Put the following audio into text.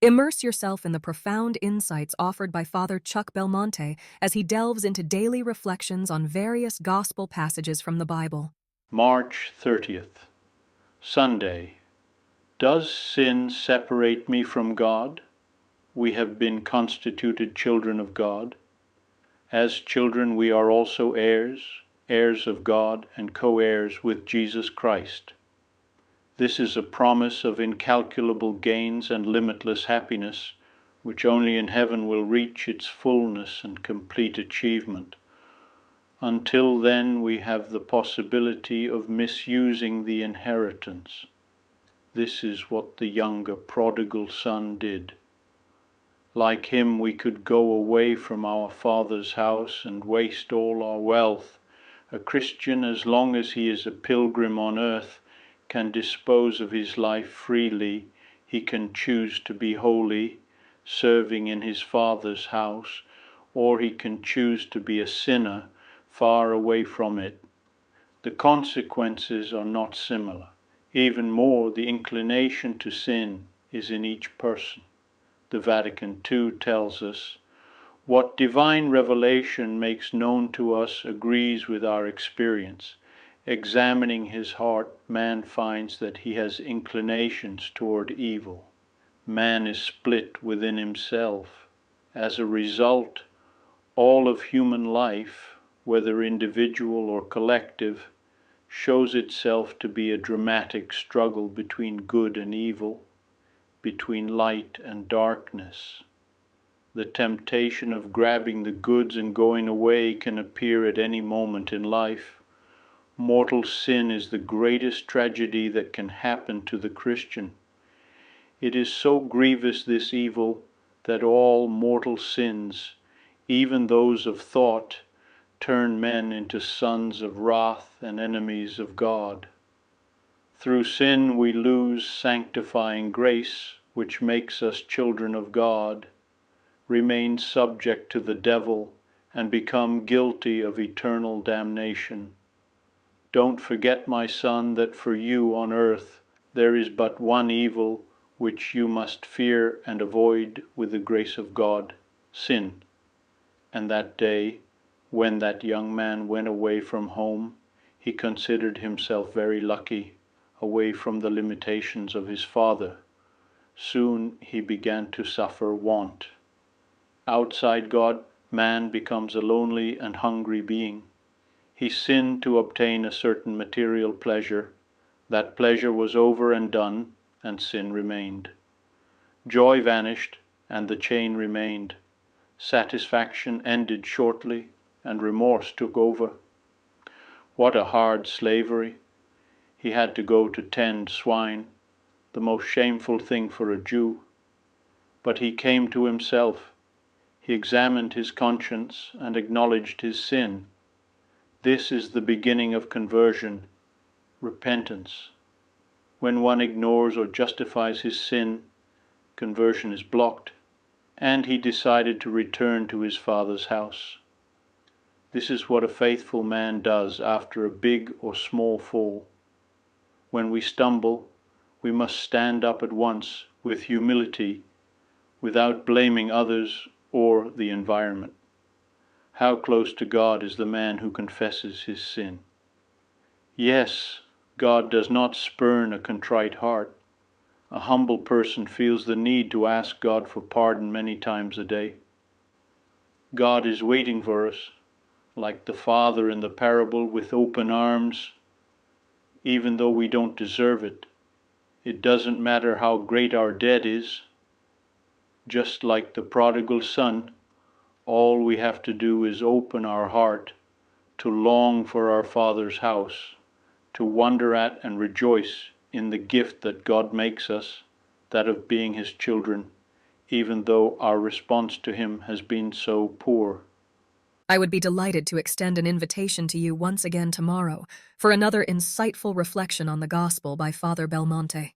Immerse yourself in the profound insights offered by Father Chuck Belmonte as he delves into daily reflections on various gospel passages from the Bible. March 30th, Sunday. Does sin separate me from God? We have been constituted children of God. As children, we are also heirs, heirs of God and co-heirs with Jesus Christ. This is a promise of incalculable gains and limitless happiness, which only in heaven will reach its fullness and complete achievement. Until then, we have the possibility of misusing the inheritance. This is what the younger prodigal son did. Like him, we could go away from our Father's house and waste all our wealth. A Christian, as long as he is a pilgrim on earth, can dispose of his life freely. He can choose to be holy, serving in his Father's house, or he can choose to be a sinner, far away from it. The consequences are not similar. Even more, the inclination to sin is in each person. The Vatican II tells us, "What divine revelation makes known to us agrees with our experience. Examining his heart, man finds that he has inclinations toward evil. Man is split within himself. As a result, all of human life, whether individual or collective, shows itself to be a dramatic struggle between good and evil, between light and darkness. The temptation of grabbing the goods and going away can appear at any moment in life. Mortal sin is the greatest tragedy that can happen to the Christian. It is so grievous, this evil, that all mortal sins, even those of thought, turn men into sons of wrath and enemies of God. Through sin we lose sanctifying grace, which makes us children of God, remain subject to the devil, and become guilty of eternal damnation. Don't forget, my son, that for you on earth there is but one evil which you must fear and avoid with the grace of God, sin. And that day, when that young man went away from home, he considered himself very lucky, away from the limitations of his father. Soon he began to suffer want. Outside God, man becomes a lonely and hungry being. He sinned to obtain a certain material pleasure. That pleasure was over and done, and sin remained. Joy vanished, and the chain remained. Satisfaction ended shortly, and remorse took over. What a hard slavery! He had to go to tend swine, the most shameful thing for a Jew. But he came to himself. He examined his conscience and acknowledged his sin. This is the beginning of conversion, repentance. When one ignores or justifies his sin, conversion is blocked, and he decided to return to his Father's house. This is what a faithful man does after a big or small fall. When we stumble, we must stand up at once with humility, without blaming others or the environment. How close to God is the man who confesses his sin? Yes, God does not spurn a contrite heart. A humble person feels the need to ask God for pardon many times a day. God is waiting for us, like the father in the parable, with open arms, even though we don't deserve it. It doesn't matter how great our debt is. Just like the prodigal son, all we have to do is open our heart to long for our Father's house, to wonder at and rejoice in the gift that God makes us, that of being his children, even though our response to him has been so poor. I would be delighted to extend an invitation to you once again tomorrow for another insightful reflection on the gospel by Father Belmonte.